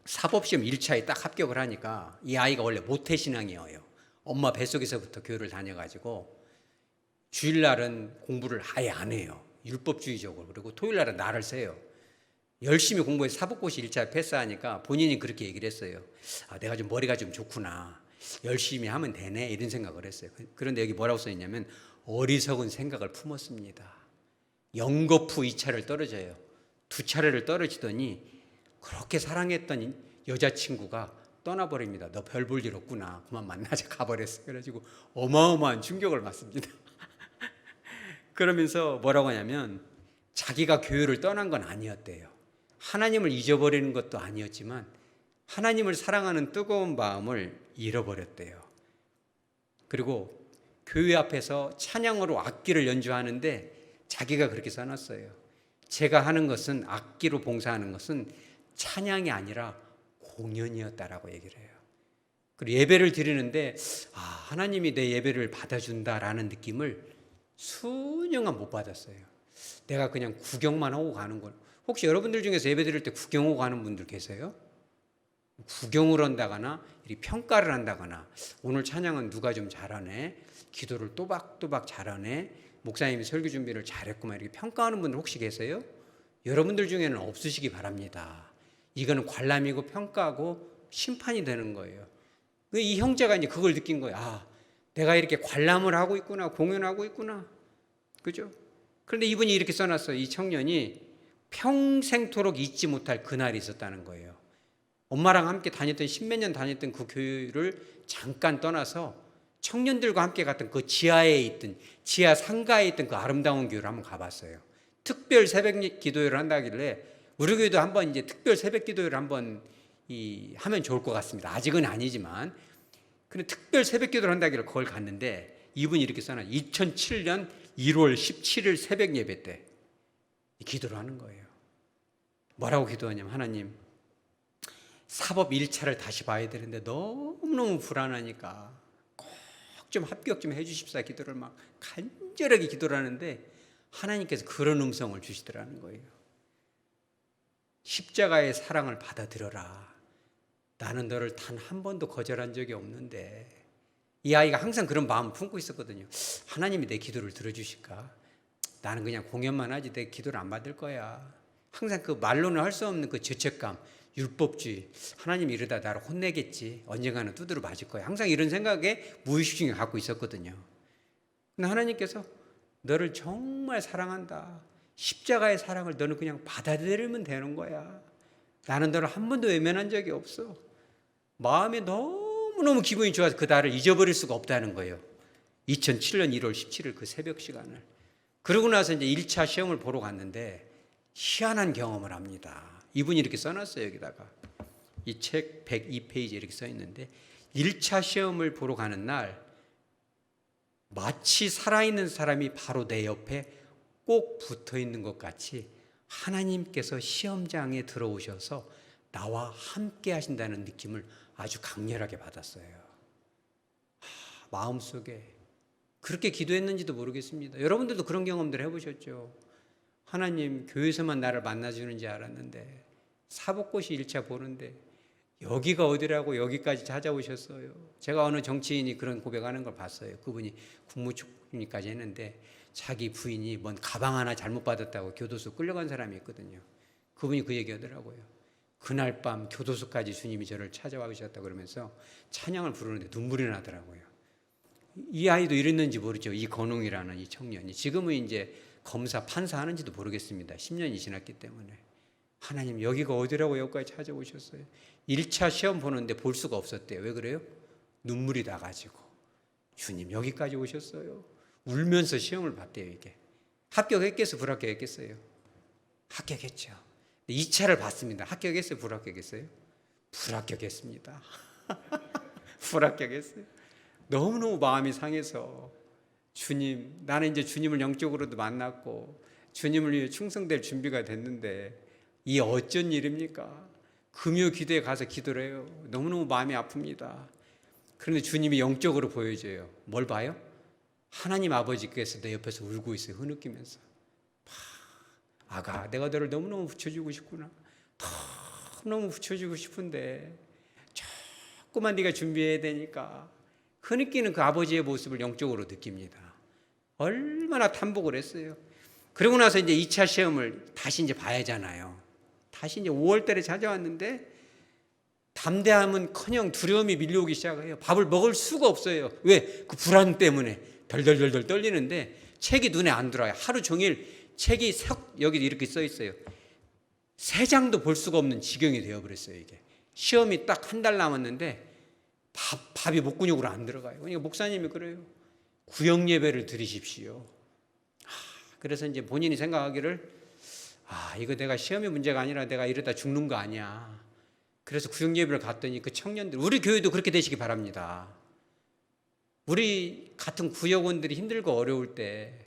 사법시험 1차에 딱 합격을 하니까 이 아이가 원래 모태신앙이에요. 엄마 뱃속에서부터 교회를 다녀가지고 주일날은 공부를 아예 안 해요. 율법주의적으로. 그리고 토요일날은 날을 새요. 열심히 공부해서 사법고시 1차 패스하니까 본인이 그렇게 얘기를 했어요. 아, 내가 좀 머리가 좀 좋구나. 열심히 하면 되네. 이런 생각을 했어요. 그런데 여기 뭐라고 써있냐면 어리석은 생각을 품었습니다. 연거푸 2차를 떨어져요. 2차례를 떨어지더니 그렇게 사랑했던 여자친구가 떠나버립니다. 너 별 볼 일 없구나. 그만 만나자 가버렸어요. 그래가지고 어마어마한 충격을 받습니다. 그러면서 뭐라고 하냐면 자기가 교회를 떠난 건 아니었대요. 하나님을 잊어버리는 것도 아니었지만 하나님을 사랑하는 뜨거운 마음을 잃어버렸대요. 그리고 교회 앞에서 찬양으로 악기를 연주하는데 자기가 그렇게 써놨어요. 제가 하는 것은, 악기로 봉사하는 것은 찬양이 아니라 공연이었다라고 얘기를 해요. 그리고 예배를 드리는데 하나님이 내 예배를 받아준다라는 느낌을 수년간 못 받았어요. 내가 그냥 구경만 하고 가는 걸. 혹시 여러분들 중에서 예배 드릴 때 구경하고 가는 분들 계세요? 구경을 한다거나 평가를 한다거나 오늘 찬양은 누가 좀 잘하네, 기도를 또박또박 잘하네, 목사님이 설교 준비를 잘했구만, 이렇게 평가하는 분들 혹시 계세요? 여러분들 중에는 없으시기 바랍니다. 이거는 관람이고 평가하고 심판이 되는 거예요. 이 형제가 이제 그걸 느낀 거예요. 내가 이렇게 관람을 하고 있구나, 공연하고 있구나. 그죠? 그런데 이분이 이렇게 써놨어요. 이 청년이 평생토록 잊지 못할 그날이 있었다는 거예요. 엄마랑 함께 다녔던, 십몇 년 다녔던 그 교회를 잠깐 떠나서 청년들과 함께 갔던 그 지하에 있던, 지하 상가에 있던 그 아름다운 교회를 한번 가봤어요. 특별 새벽 기도회를 한다길래 우리 교회도 한번 이제 특별 새벽 기도회를 한번 하면 좋을 것 같습니다. 아직은 아니지만. 근데 특별 새벽 기도를 한다길래 그걸 갔는데 이분이 이렇게 써놔요. 2007년 1월 17일 새벽 예배 때 기도를 하는 거예요. 뭐라고 기도하냐면, 하나님, 사법 1차를 다시 봐야 되는데 너무너무 불안하니까 꼭 좀 합격 좀 해주십사. 기도를 막 간절하게 기도를 하는데 하나님께서 그런 음성을 주시더라는 거예요. 십자가의 사랑을 받아들여라. 나는 너를 단 한 번도 거절한 적이 없는데. 이 아이가 항상 그런 마음을 품고 있었거든요. 하나님이 내 기도를 들어주실까? 나는 그냥 공연만 하지 내 기도를 안 받을 거야. 항상 그 말로는 할 수 없는 그 죄책감, 율법주의, 하나님이 이러다 나를 혼내겠지, 언젠가는 두드려 맞을 거야, 항상 이런 생각에 무의식 중에 갖고 있었거든요. 근데 하나님께서 너를 정말 사랑한다. 십자가의 사랑을 너는 그냥 받아들이면 되는 거야. 나는 너를 한 번도 외면한 적이 없어. 마음에 너무너무 기분이 좋아서 그 날을 잊어버릴 수가 없다는 거예요. 2007년 1월 17일 그 새벽 시간을. 그러고 나서 이제 1차 시험을 보러 갔는데 희한한 경험을 합니다. 이분이 이렇게 써놨어요. 여기다가 이 책 102페이지에 이렇게 써있는데, 1차 시험을 보러 가는 날 마치 살아있는 사람이 바로 내 옆에 꼭 붙어있는 것 같이 하나님께서 시험장에 들어오셔서 나와 함께 하신다는 느낌을 아주 강렬하게 받았어요. 마음속에 그렇게 기도했는지도 모르겠습니다. 여러분들도 그런 경험들 해보셨죠? 하나님, 교회에서만 나를 만나주는 줄 알았는데 사법고시 1차 보는데 여기가 어디라고 여기까지 찾아오셨어요. 제가 어느 정치인이 그런 고백하는 걸 봤어요. 그분이 국무총리까지 했는데 자기 부인이 뭔 가방 하나 잘못 받았다고 교도소 끌려간 사람이 있거든요. 그분이 그 얘기하더라고요. 그날 밤 교도소까지 주님이 저를 찾아와 주셨다고 그러면서 찬양을 부르는데 눈물이 나더라고요. 이 아이도 이랬는지 모르죠. 이 건웅이라는 이 청년이. 지금은 이제 검사, 판사 하는지도 모르겠습니다. 10년이 지났기 때문에. 하나님, 여기가 어디라고 여기까지 찾아오셨어요. 1차 시험 보는데 볼 수가 없었대요. 왜 그래요? 눈물이 나가지고. 주님, 여기까지 오셨어요. 울면서 시험을 봤대요, 이게. 합격했겠어요? 불합격했겠어요? 합격했죠. 2차를 봤습니다. 합격했어요? 불합격했어요? 불합격했습니다. 불합격했어요. 너무너무 마음이 상해서 주님, 나는 이제 주님을 영적으로도 만났고 주님을 위해 충성될 준비가 됐는데 이 어쩐 일입니까? 금요 기도에 가서 기도를 해요. 너무너무 마음이 아픕니다. 그런데 주님이 영적으로 보여줘요. 뭘 봐요? 하나님 아버지께서 내 옆에서 울고 있어요. 흐느끼면서. 아가, 내가 너를 너무너무 붙여주고 싶구나. 너무 붙여주고 싶은데 조금만 네가 준비해야 되니까. 흐느끼는 그 아버지의 모습을 영적으로 느낍니다. 얼마나 탐복을 했어요. 그러고 나서 이제 2차 시험을 다시 이제 봐야 하잖아요. 다시 이제 5월 달에 찾아왔는데 담대함은커녕 두려움이 밀려오기 시작해요. 밥을 먹을 수가 없어요. 왜? 그 불안 때문에 덜덜덜덜 떨리는데 책이 눈에 안 들어와요. 하루 종일 책이 여기 이렇게 써 있어요. 3장도 볼 수가 없는 지경이 되어버렸어요. 이게 시험이 딱 한 달 남았는데 밥이 목 근육으로 안 들어가요. 그러니까 목사님이 그래요. 구역 예배를 드리십시오. 그래서 이제 본인이 생각하기를 이거 내가 시험의 문제가 아니라 내가 이러다 죽는 거 아니야. 그래서 구역 예배를 갔더니 그 청년들, 우리 교회도 그렇게 되시기 바랍니다. 우리 같은 구역원들이 힘들고 어려울 때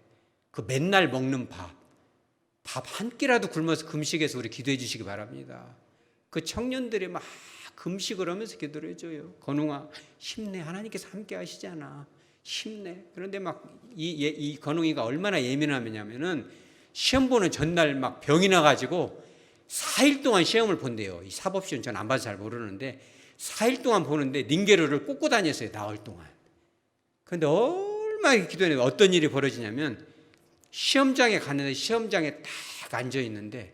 그 맨날 먹는 밥 한 끼라도 굶어서 금식해서 우리 기도해 주시기 바랍니다. 그 청년들이 막 금식을 하면서 기도를 해줘요. 건웅아, 힘내. 하나님께서 함께 하시잖아. 힘내. 그런데 막 이 건웅이가 얼마나 예민하냐면은 시험 보는 전날 막 병이 나가지고 4일 동안 시험을 본대요. 이 사법시험 전 안 봐서 잘 모르는데 4일 동안 보는데 닌게르를 꽂고 다녔어요. 나흘 동안. 그런데 얼마나 기도했는데 어떤 일이 벌어지냐면 시험장에 갔는데 시험장에 딱 앉아있는데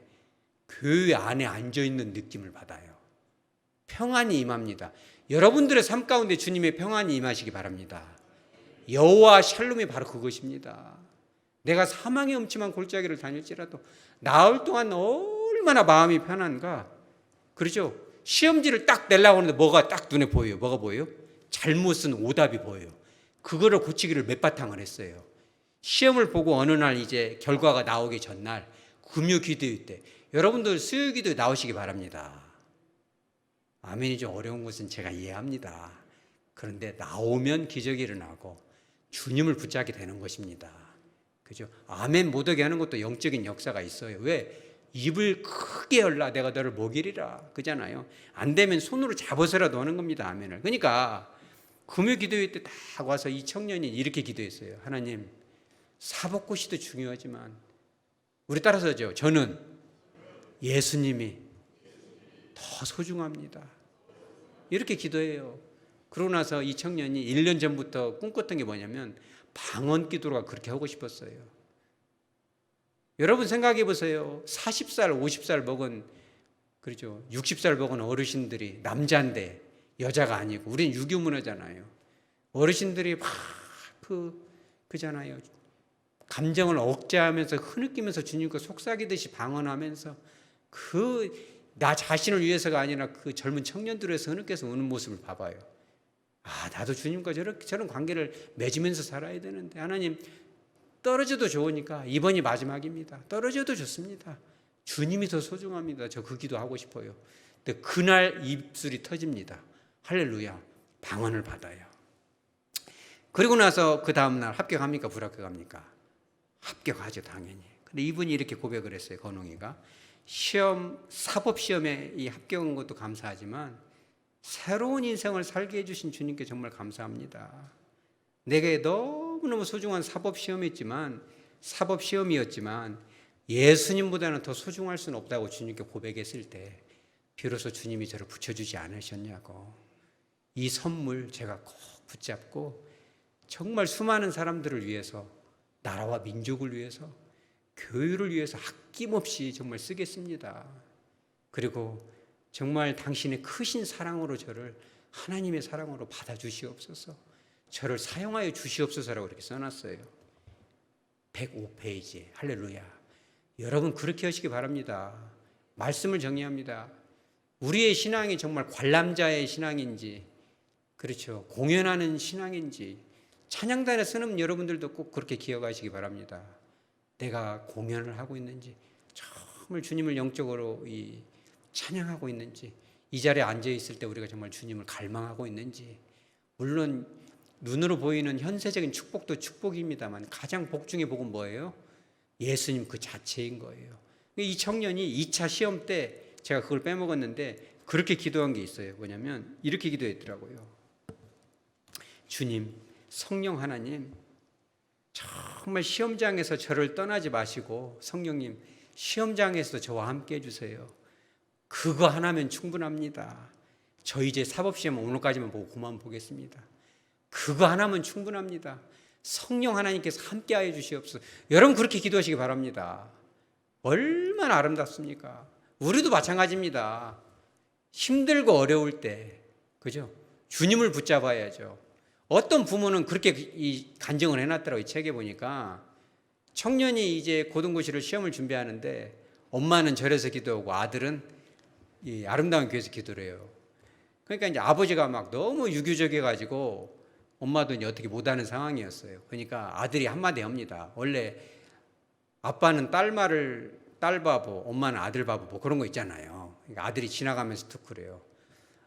교회 안에 앉아있는 느낌을 받아요. 평안이 임합니다. 여러분들의 삶 가운데 주님의 평안이 임하시기 바랍니다. 여호와 샬롬이 바로 그것입니다. 내가 사망의 음침한 골짜기를 다닐지라도 나흘 동안 얼마나 마음이 편한가. 그렇죠? 시험지를 딱 내려고 하는데 뭐가 딱 눈에 보여요. 뭐가 보여요? 잘못 쓴 오답이 보여요. 그거를 고치기를 몇 바탕을 했어요. 시험을 보고 어느 날 이제 결과가 나오기 전날 금요 기도회 때 여러분들 수요 기도에 나오시기 바랍니다. 아멘이 좀 어려운 것은 제가 이해합니다. 그런데 나오면 기적이 일어나고 주님을 붙잡게 되는 것입니다. 그죠? 아멘 못하게 하는 것도 영적인 역사가 있어요. 왜? 입을 크게 열라 내가 너를 먹이리라 그잖아요. 안 되면 손으로 잡아서라도 하는 겁니다. 아멘을. 그러니까 금요 기도회 때 딱 와서 이 청년이 이렇게 기도했어요. 하나님, 사법고시도 중요하지만 우리 따라서죠. 저는 예수님이 더 소중합니다. 이렇게 기도해요. 그러고 나서 이 청년이 1년 전부터 꿈꿨던 게 뭐냐면 방언 기도가 그렇게 하고 싶었어요. 여러분 생각해 보세요. 40살, 50살 먹은, 그렇죠. 60살 먹은 어르신들이 남자인데 여자가 아니고, 우리는 유교 문화잖아요. 어르신들이 막 그잖아요. 감정을 억제하면서 흐느끼면서 주님과 속삭이듯이 방언하면서 나 자신을 위해서가 아니라 그 젊은 청년들에서 흐느껴서 우는 모습을 봐봐요. 나도 주님과 저런 관계를 맺으면서 살아야 되는데, 하나님, 떨어져도 좋으니까 이번이 마지막입니다. 떨어져도 좋습니다. 주님이 더 소중합니다. 저 그 기도하고 싶어요. 근데 그날 입술이 터집니다. 할렐루야. 방언을 받아요. 그리고 나서 그 다음날 합격합니까? 불합격합니까? 합격하죠, 당연히. 근데 이분이 이렇게 고백을 했어요. 건웅이가. 사법시험에 이 합격한 것도 감사하지만 새로운 인생을 살게 해주신 주님께 정말 감사합니다. 내게 너무 너무너무 소중한 사법시험이었지만 예수님보다는 더 소중할 수는 없다고 주님께 고백했을 때 비로소 주님이 저를 붙여주지 않으셨냐고. 이 선물 제가 꼭 붙잡고 정말 수많은 사람들을 위해서, 나라와 민족을 위해서, 교회를 위해서 아낌없이 정말 쓰겠습니다. 그리고 정말 당신의 크신 사랑으로 저를 하나님의 사랑으로 받아주시옵소서, 저를 사용하여 주시옵소서라고 이렇게 써놨어요. 105페이지에. 할렐루야. 여러분 그렇게 하시기 바랍니다. 말씀을 정리합니다. 우리의 신앙이 정말 관람자의 신앙인지, 그렇죠, 공연하는 신앙인지, 찬양단에 쓰는 여러분들도 꼭 그렇게 기억하시기 바랍니다. 내가 공연을 하고 있는지, 정말 주님을 영적으로 찬양하고 있는지, 이 자리에 앉아 있을 때 우리가 정말 주님을 갈망하고 있는지. 물론 눈으로 보이는 현세적인 축복도 축복입니다만 가장 복 중의 복은 뭐예요? 예수님 그 자체인 거예요. 이 청년이 2차 시험 때 제가 그걸 빼먹었는데 그렇게 기도한 게 있어요. 뭐냐면 이렇게 기도했더라고요. 주님, 성령 하나님, 정말 시험장에서 저를 떠나지 마시고 성령님 시험장에서 저와 함께 해주세요. 그거 하나면 충분합니다. 저 이제 사법시험 오늘까지만 보고 그만 보겠습니다. 그거 하나면 충분합니다. 성령 하나님께서 함께 하여 주시옵소서. 여러분 그렇게 기도하시기 바랍니다. 얼마나 아름답습니까? 우리도 마찬가지입니다. 힘들고 어려울 때, 그죠? 주님을 붙잡아야죠. 어떤 부모는 그렇게 간증을 해놨더라고요. 이 책에 보니까 청년이 이제 고등고시를 시험을 준비하는데 엄마는 절에서 기도하고 아들은 이 아름다운 교회에서 기도를 해요. 그러니까 이제 아버지가 막 너무 유교적이어가지고 엄마도 이제 어떻게 못하는 상황이었어요. 그러니까 아들이 한마디 합니다. 원래 아빠는 딸 말을 딸 바보, 엄마는 아들 바보, 뭐 그런 거 있잖아요. 그러니까 아들이 지나가면서 툭 그래요.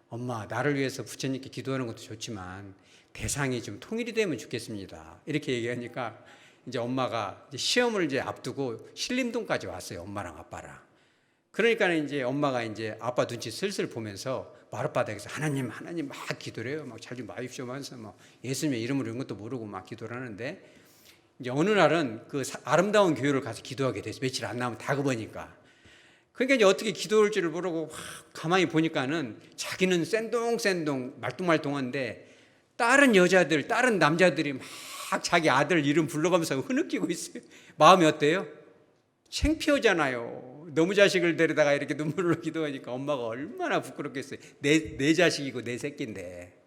엄마, 나를 위해서 부처님께 기도하는 것도 좋지만 대상이 좀 통일이 되면 좋겠습니다. 이렇게 얘기하니까 이제 엄마가 이제 시험을 이제 앞두고 신림동까지 왔어요. 엄마랑 아빠랑. 그러니까 이제 엄마가 이제 아빠 눈치 슬슬 보면서 마룻바닥에서 하나님 막 기도를 해요. 막 잘 좀 봐주십시오 하면서 막 예수님의 이름으로 이런 것도 모르고 막 기도를 하는데 이제 어느 날은 그 아름다운 교회를 가서 기도하게 됐어요. 며칠 안 나오면 다급하니까. 그러니까 이제 어떻게 기도할 줄을 모르고 가만히 보니까는 자기는 샌동샌동 말똥말똥한데 다른 여자들, 다른 남자들이 막 자기 아들 이름 불러가면서 흐느끼고 있어요. 마음이 어때요? 창피하잖아요. 너무 자식을 데려다가 이렇게 눈물로 기도하니까 엄마가 얼마나 부끄럽겠어요. 내 자식이고 내 새끼인데.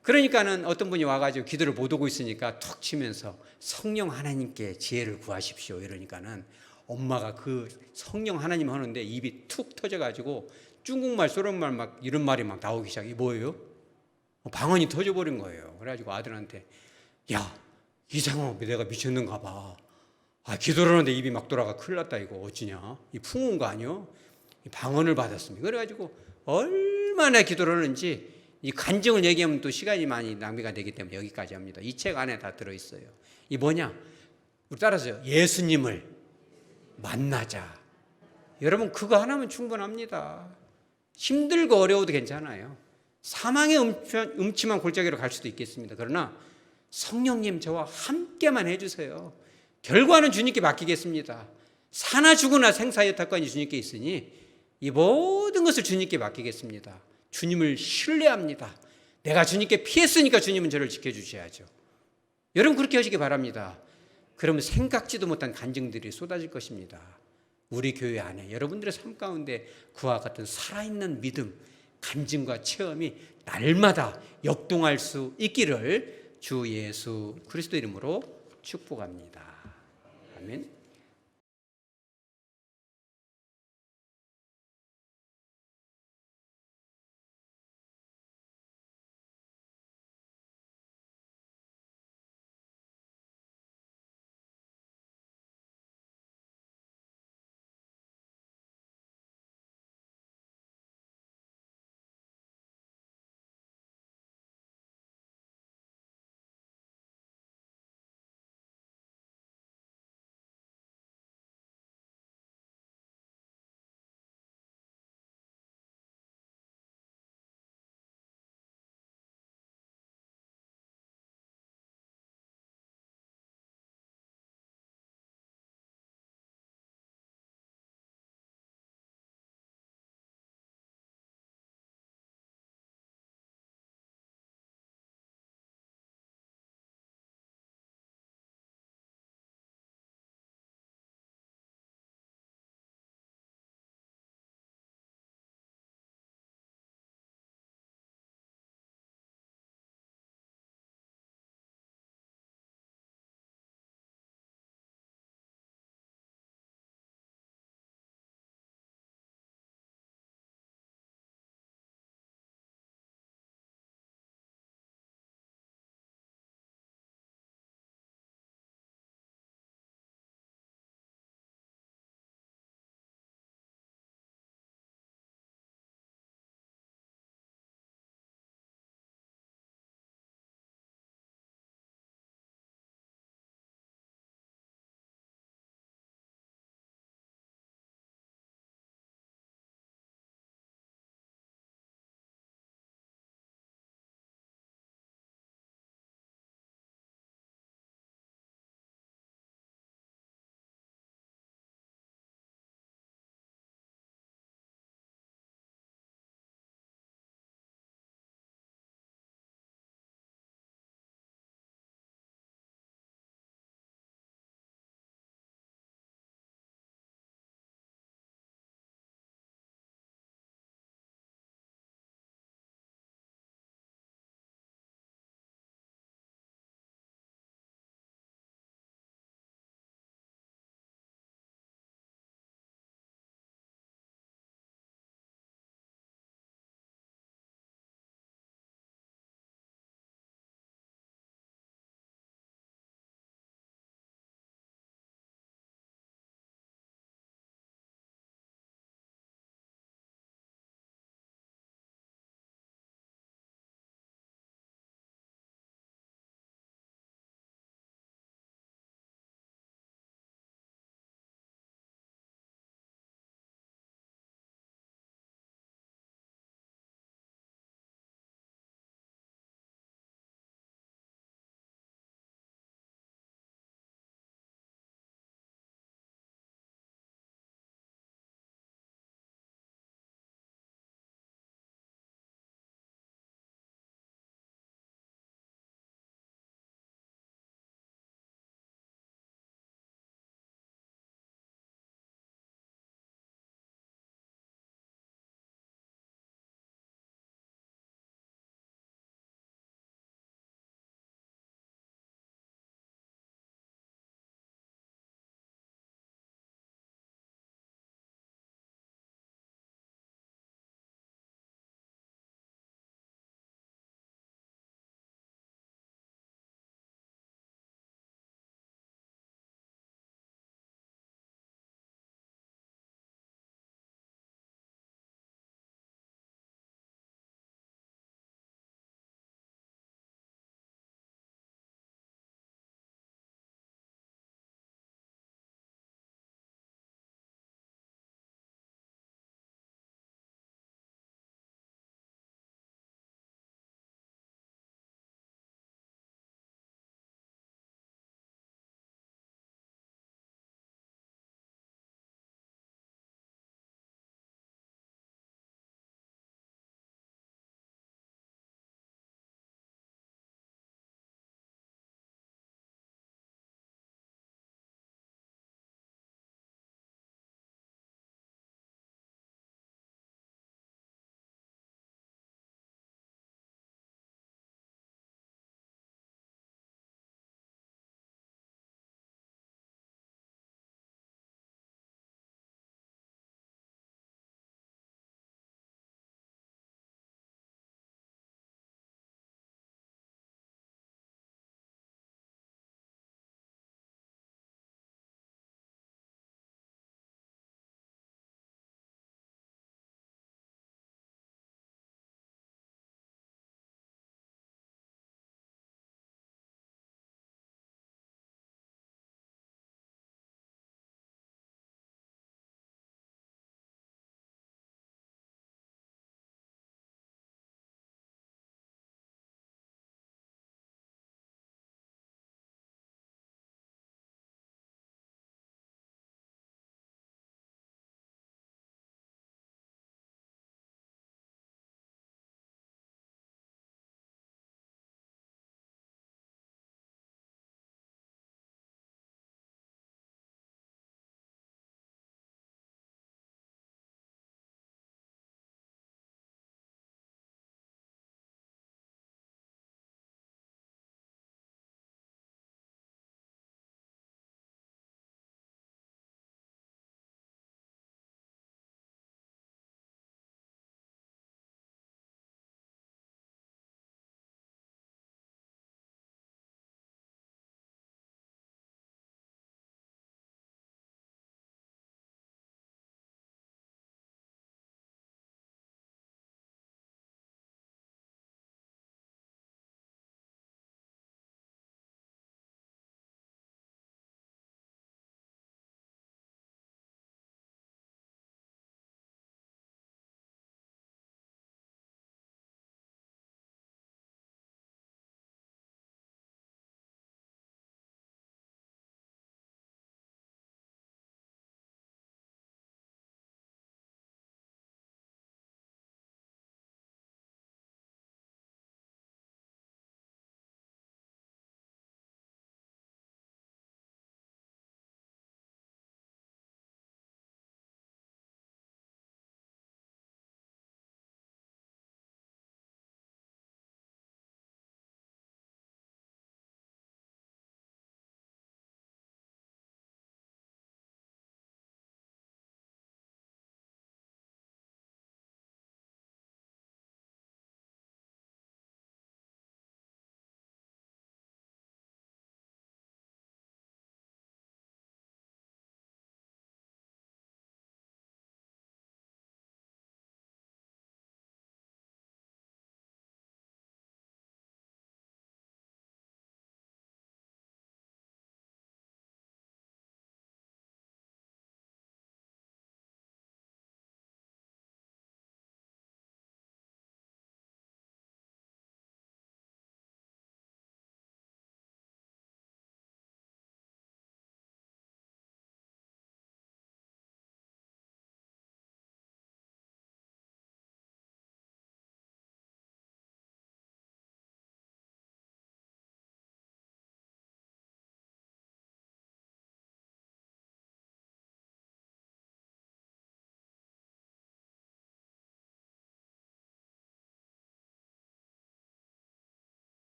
그러니까는 어떤 분이 와가지고 기도를 못 오고 있으니까 툭 치면서 성령 하나님께 지혜를 구하십시오. 이러니까는 엄마가 그 성령 하나님 하는데 입이 툭 터져가지고 중국말, 소련말 막 이런 말이 막 나오기 시작해. 뭐예요? 방언이 터져버린 거예요. 그래가지고 아들한테 야, 이 상황 내가 미쳤는가 봐. 기도를 하는데 입이 막 돌아가. 큰일 났다 이거 어찌냐. 이 풍운 거 아니요? 방언을 받았습니다. 그래가지고 얼마나 기도를 하는지 이 간증을 얘기하면 또 시간이 많이 낭비가 되기 때문에 여기까지 합니다. 이 책 안에 다 들어있어요. 이 뭐냐? 우리 따라서요. 예수님을 만나자. 여러분 그거 하나면 충분합니다. 힘들고 어려워도 괜찮아요. 사망의 음침한 골짜기로 갈 수도 있겠습니다. 그러나 성령님 저와 함께만 해주세요. 결과는 주님께 맡기겠습니다. 사나 죽으나 생사의 탁관이 주님께 있으니 이 모든 것을 주님께 맡기겠습니다. 주님을 신뢰합니다. 내가 주님께 피했으니까 주님은 저를 지켜주셔야죠. 여러분 그렇게 하시기 바랍니다. 그러면 생각지도 못한 간증들이 쏟아질 것입니다. 우리 교회 안에 여러분들의 삶 가운데 그와 같은 살아있는 믿음, 간증과 체험이 날마다 역동할 수 있기를 주 예수 그리스도 이름으로 축복합니다. 아멘.